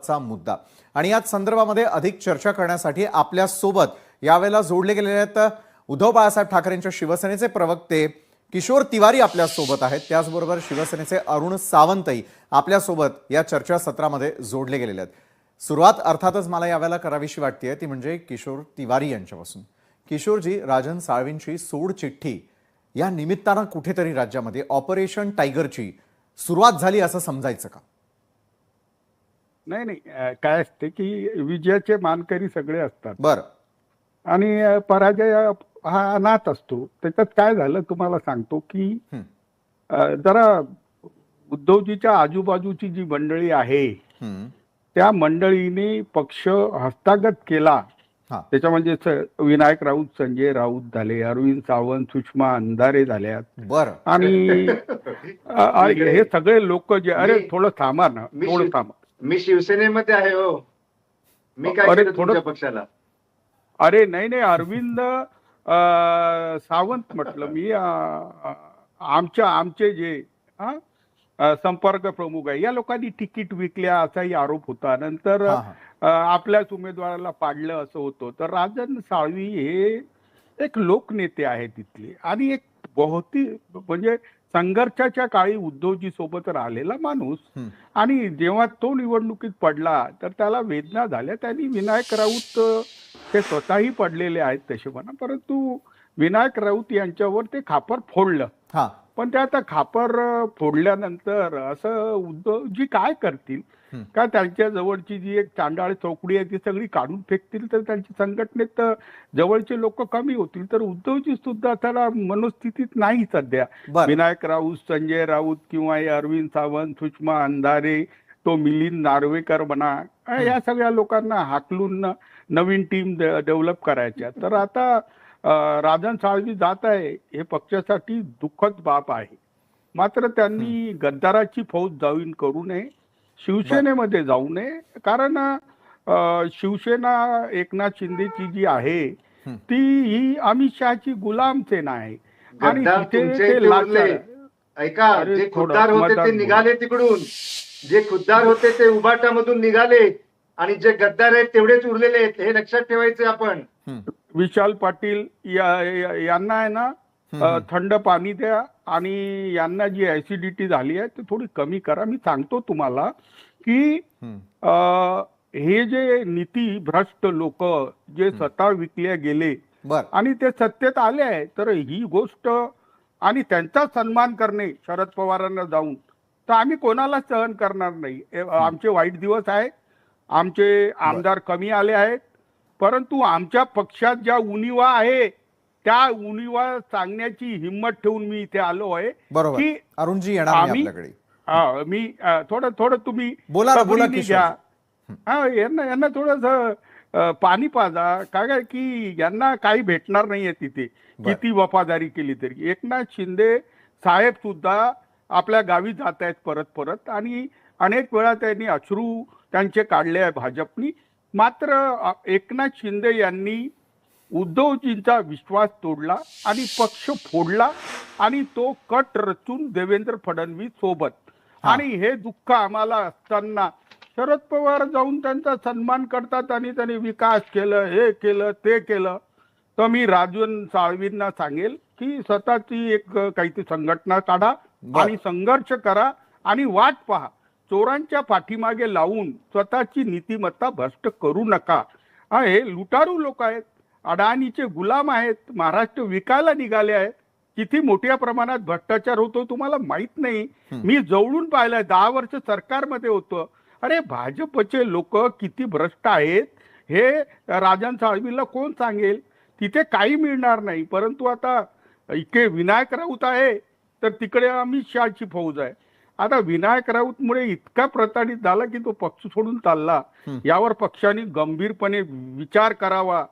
चा मुद्दा आणि याच संदर्भामध्ये अधिक चर्चा करण्यासाठी आपल्या सोबत यावेळेला जोडले गेलेले आहेत उद्धव बाळासाहेब ठाकरेंच्या शिवसेनेचे प्रवक्ते किशोर तिवारी आपल्या सोबत आहेत। त्याचबरोबर शिवसेनेचे अरुण सावंतही आपल्या सोबत या चर्चा सत्रामध्ये जोडले गेलेले आहेत। सुरुवात अर्थातच मला यावेळेला करावीशी वाटते ती म्हणजे किशोर तिवारी यांच्यापासून। किशोरजी, राजन साळवींची सोड चिठ्ठी या निमित्तानं कुठेतरी राज्यामध्ये ऑपरेशन टायगरची सुरुवात झाली असं समजायचं का? नाही नाही, काय असते की विजयाचे मानकरी सगळे असतात बरं, आणि पराजय हा अनाथ असतो। त्याच्यात काय झालं तुम्हाला सांगतो की जरा उद्धवजीच्या आजूबाजूची जी मंडळी आहे त्या मंडळीने पक्ष हस्तगत केला। त्याच्या म्हणजे विनायक राऊत, संजय राऊत झाले, अरविंद सावंत, सुषमा अंधारे झाल्यात। बरं, आणि हे सगळे लोक जे अरे थोडं थांबा ना, थोडं थांबा। मी शिवसेनेमध्ये आहे हो, मी काय केलं तुमच्या पक्षाला? अरे नाही नाही, अरविंद सावंत म्हटलं मी। आमचे जे संपर्क प्रमुख आहे या लोकांनी तिकीट विकल्या असाही आरोप होता। नंतर आपल्याच उमेदवाराला पाडलं असं होतं। तर राजन साळवी हे एक लोकनेते आहेत तिथले आणि एक बहुती म्हणजे संघर्षाच्या काळी उद्धवजी सोबत राहिलेला माणूस। आणि जेव्हा तो निवडणुकीत पडला तर त्याला वेदना झाल्या। त्यांनी विनायक राऊत हे स्वतःही पडलेले आहेत तसे म्हणा, परंतु विनायक राऊत यांच्यावर ते खापर फोडलं। पण ते आता खापर फोडल्यानंतर असं उद्धवजी काय करतील का? त्यांच्या जवळची जी एक चांडाळ चौकडी आहे ती सगळी काढून फेकतील तर त्यांची संघटनेत जवळचे लोक कमी होतील। तर उद्धवजी सुद्धा त्याला मनस्थितीत नाही सध्या। विनायक राऊत, संजय राऊत किंवा अरविंद सावंत, सुषमा अंधारे, तो मिलिंद नार्वेकर म्हणा, या सगळ्या लोकांना हाकलून नवीन टीम डेव्हलप करायच्या। तर आता राजन साळवी जात आहे हे पक्षासाठी दुःखद बाब आहे। मात्र त्यांनी गद्दाराची फौज जॉईन करू नये, शिवसेनेमध्ये जाऊ नये। कारण शिवसेना एकनाथ शिंदेची जी आहे ती ही अमित शहाची गुलाम सेना आहे आणि ऐका, जे खुद्दार होते ते निघाले तिकडून, जे खुद्दार होते ते उभाटामधून निघाले आणि जे गद्दार आहेत तेवढेच उरलेले आहेत, हे लक्षात ठेवायचं आपण। विशाल पाटील यांना आहे ना थंड पाणी द्या आणि यांना जी ऍसिडिटी झाली आहे ती थोडी कमी करा। मी सांगतो तुम्हाला की हे जे नीती भ्रष्ट लोक जे सत्ता विकल्या गेले आणि ते सत्तेत आले आहे तर ही गोष्ट आणि त्यांचा सन्मान करणे शरद पवारांना जाऊन तर आम्ही कोणाला सहन करणार नाही। आमचे वाईट दिवस आहेत, आमचे आमदार कमी आले आहेत, परंतु आमच्या पक्षात ज्या उणिवा आहे त्या उणिवा सांगण्याची हिंमत ठेवून मी इथे आलो आहे की अरुणजी येणार आपल्याकडे। मी थोडं तुम्ही बोला घ्या, यांना थोडस पाणी पाजा। काय की यांना काही भेटणार नाहीये तिथे किती वफादारी केली तरी। एकनाथ शिंदे साहेब सुद्धा आपल्या गावी जात आहेत परत परत आणि अनेक वेळा त्यांनी अश्रू त्यांचे काढले आहे भाजपनी। मात्र एकनाथ शिंदे यांनी उद्धवजींचा विश्वास तोडला आणि पक्ष फोडला आणि तो कट रचून देवेंद्र फडणवीस सोबत। आणि हे दुःख आम्हाला असताना शरद पवार जाऊन त्यांचा सन्मान करतात आणि त्यांनी विकास केलं, हे केलं, ते केलं। तर मी राजन साळवींना सांगेल की स्वतःची एक काहीतरी संघटना काढा आणि संघर्ष करा आणि वाट पहा। चोरांच्या पाठीमागे लावून स्वतःची नीतिमत्ता भ्रष्ट करू नका। हे लुटारू लोक आहेत, अडाणीचे गुलाम आहेत, महाराष्ट्र विकायला निघाले आहेत। किती मोठ्या प्रमाणात भ्रष्टाचार होतो तुम्हाला माहित नाही। मी जवळून पाहिलंय, 10 वर्ष सरकारमध्ये होतं। अरे भाजपचे लोक किती भ्रष्ट आहेत हे राजन साळवीला कोण सांगेल? तिथे काही मिळणार नाही। परंतु आता इथे विनायक राऊत आहे तर तिकडे अमित शहाची फौज आहे। आता विनायक राऊत मुळे इतका प्रताडित झाला की तो पक्ष सोडून चालला। यावर पक्षाने गंभीरपणे विचार करावा।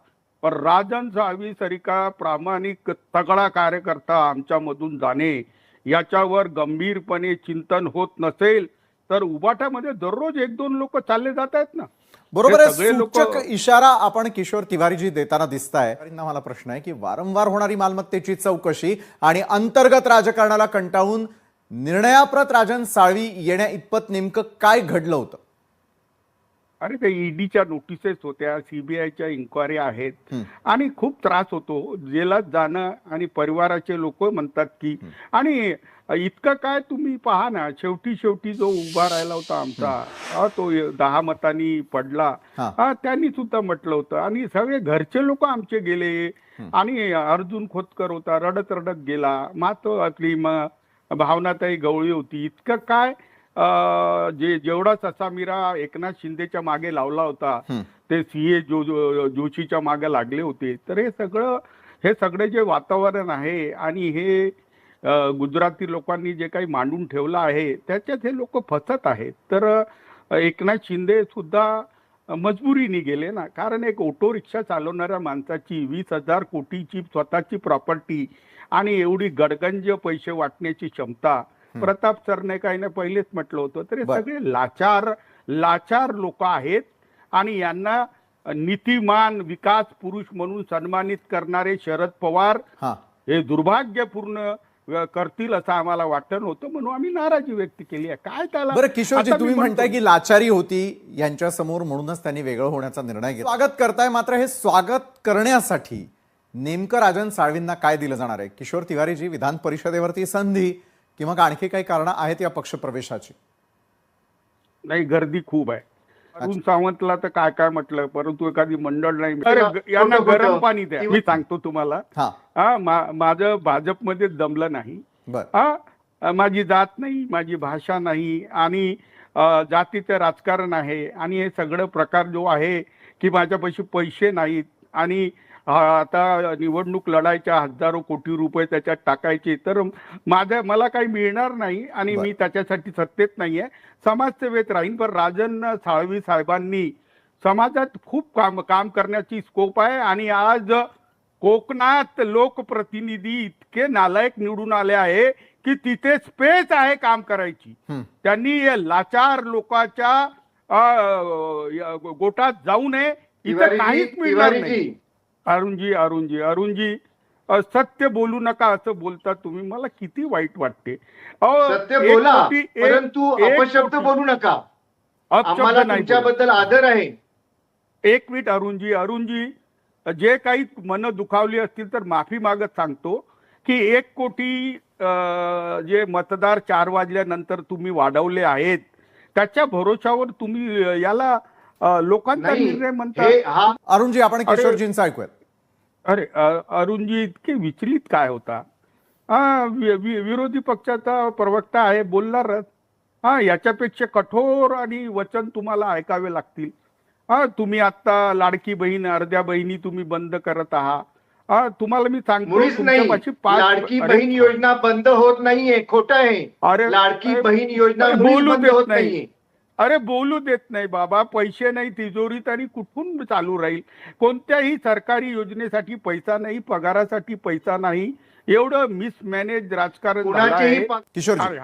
पण राजन साळवी सारखा प्रामाणिक तगडा कार्यकर्ता आमच्यामधून जाणे याच्यावर गंभीरपणे चिंतन होत नसेल तर उबाटामध्ये दररोज 1-2 लोक चालले जात आहेत ना। बरोबर आहे, सूचक इशारा आपण किशोर तिवारीजी देताना दिसताय। मला प्रश्न आहे की वारंवार होणारी मालमत्तेची चौकशी आणि अंतर्गत राजकारणाला कंटाळून निर्णयाप्रत राजन साळवी येण्या इतपत नेमकं काय घडलं होतं? अरे ते ईडीच्या नोटिसेस होत्या, सीबीआयच्या इन्क्वायरी आहेत आणि खूप त्रास होतो जेलात जाणं. आणि परिवाराचे लोक म्हणतात की, आणि इतकं काय तुम्ही पहा ना, शेवटी जो उभा राहिला होता आमचा, तो 10 मतांनी पडला, त्यांनी सुद्धा म्हटलं होतं. आणि सगळे घरचे लोक आमचे गेले. आणि अर्जुन खोतकर होता, रडत रडत गेला. मातो आपली भावनाताई गवळी होती. इतकं काय जेवढा ससामिरा एकनाथ शिंदेच्या मागे लावला होता, ते सीए जोशीच्या मागे लागले होते. तर हे सगळे जे वातावरण आहे आणि हे गुजराती लोकांनी जे काही मांडून ठेवलं आहे, त्याच्यात हे लोक फसत आहेत. तर एकनाथ शिंदे सुद्धा मजबुरीने गेले ना, कारण एक ऑटो रिक्षा चालवणाऱ्या माणसाची 20,000 कोटीची स्वतःची प्रॉपर्टी आणि एवढी गडगंज पैसे वाटण्याची क्षमता, प्रताप सरने काही ना पहिलेच म्हटलं होतं. तर हे सगळे लाचार लोक आहेत. आणि यांना नीतिमान विकास पुरुष म्हणून सन्मानित करणारे शरद पवार हे दुर्भाग्यपूर्ण करतील असं आम्हाला वाटत नव्हतं, म्हणून आम्ही नाराजी व्यक्त केली आहे. काय त्याला बरं किशोरजी, तुम्ही म्हणताय की लाचारी होती यांच्या समोर म्हणूनच त्यांनी वेगळं होण्याचा निर्णय घेतला. स्वागत करताय, मात्र हे स्वागत करण्यासाठी नेमकं राजन साळवींना काय दिलं जाणार आहे? किशोर तिवारीजी, विधान परिषदेवरती संधी किंवा आणखी काही कारण आहेत या पक्ष प्रवेशाची? नाही, गर्दी खूप आहे. अरुण सावंतला तर काय म्हटलं, परंतु एखादी मंडळ नाही. यांना गरम पाणी द्या. मी सांगतो तुम्हाला, माझं भाजपमध्ये जमलं नाही. माझी जात नाही, माझी भाषा नाही, आणि जातीचं राजकारण आहे. आणि हे सगळं प्रकार जो आहे की माझ्यापाशी पैसे नाहीत आणि आता निवडणूक लढायच्या, हजारो कोटी रुपये त्याच्यात टाकायचे, तर मला काही मिळणार नाही आणि मी त्याच्यासाठी सत्तेत नाहीये, समाजसेवेत राहीन. पण राजन साळवी साहेबांनी समाजात खूप काम करण्याची स्कोप आहे. आणि आज कोकणात लोकप्रतिनिधी इतके नालायक निवडून आले आहे की तिथे स्पेस आहे काम करायची. त्यांनी लाचार लोकांच्या गोटात जाऊ नये. इथं काहीच मिळणार नाही. अरुणजी, सत्य बोलू नका असं बोलता तुम्ही, मला किती वाईट वाटते. सत्य बोला, परंतु अपशब्द बोलू नका. आम्हाला तुमच्याबद्दल आदर आहे. एक मिनिट अरुणजी, जे काही मन दुखावली असतील तर माफी मागत सांगतो की 1 कोटी जे मतदार 4 वाजल्यानंतर तुम्ही वाढवले आहेत, त्याच्या भरोशावर तुम्ही याला लोकांचा निर्णय म्हणता. अरुणजी, आपण किशोरजींचं ऐकूयात. अरे अरुणजी, इतके विचलित काय होता? विरोधी पक्षाचा प्रवक्ता आहे, बोलणारच. याच्यापेक्षा कठोर आणि वचन तुम्हाला ऐकावे लागतील. तुम्ही आता लाडकी बहीण, अर्ध्या बहिणी तुम्ही बंद करत आहात. तुम्हाला मी सांगतो, लाडकी बहीण योजना बंद होत नाहीये, खोटं आहे. अरे लाडकी बहीण योजना बोलू बंद होत नाहीये. अरे बोलू देत नाही बाबा. पैसे नाही तिजोरीत आणि कुठून चालू राहील? कोणत्याही सरकारी योजनेसाठी पैसा नाही, पगारासाठी पैसा नाही. एवढं मिसमॅनेज राजकारण झालं आहे. किशोरजी,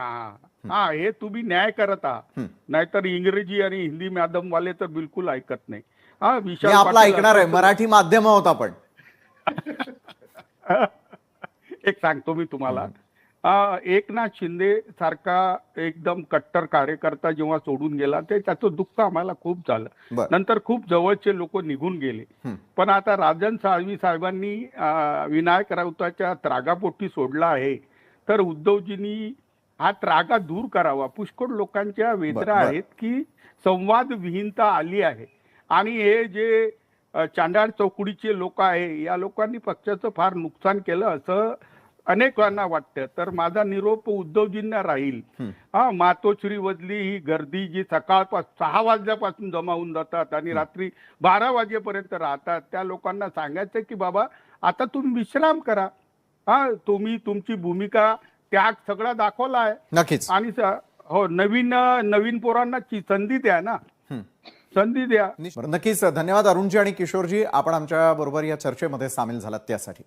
हे तुम्ही न्याय करत आहात, नाहीतर इंग्रजी आणि हिंदी मॅडम वाले तर बिलकुल ऐकत नाही. आपला ऐकणार आहे, मराठी माध्यम आहोत आपण. एक सांगतो मी तुम्हाला, एकनाथ शिंदे सारखा एकदम कट्टर कार्यकर्ता जेव्हा सोडून गेला, ते त्याचं दुःख आम्हाला खूप झालं. नंतर खूप जवळचे लोक निघून गेले. पण आता राजन साळवी साहेबांनी विनायक राऊताच्या त्रागापोटी सोडला आहे. तर उद्धवजींनी हा त्रागा दूर करावा. पुष्कळ लोकांच्या वेदना आहेत की संवाद विहीनता आली आहे. आणि हे जे चांडाळ चौकडीचे लोक आहे, या लोकांनी पक्षाचं फार नुकसान केलं असं अनेकांना वाटतं. तर माझा निरोप उद्धवजींना राहील, मातोश्री वजली ही गर्दी जी सकाळपासून 6 वाजल्यापासून जमा होऊन जातात आणि रात्री 12 वाजेपर्यंत राहतात, त्या लोकांना सांगायचं की बाबा आता तुम्ही विश्राम करा. तुम्ही तुमची भूमिका, त्याग सगळा दाखवला आहे. नक्कीच. आणि नवीन पोरांना संधी द्या ना, संधी द्या. नक्कीच. धन्यवाद अरुणजी आणि किशोरजी, आपण आमच्या बरोबर या चर्चेमध्ये सामील झालात त्यासाठी.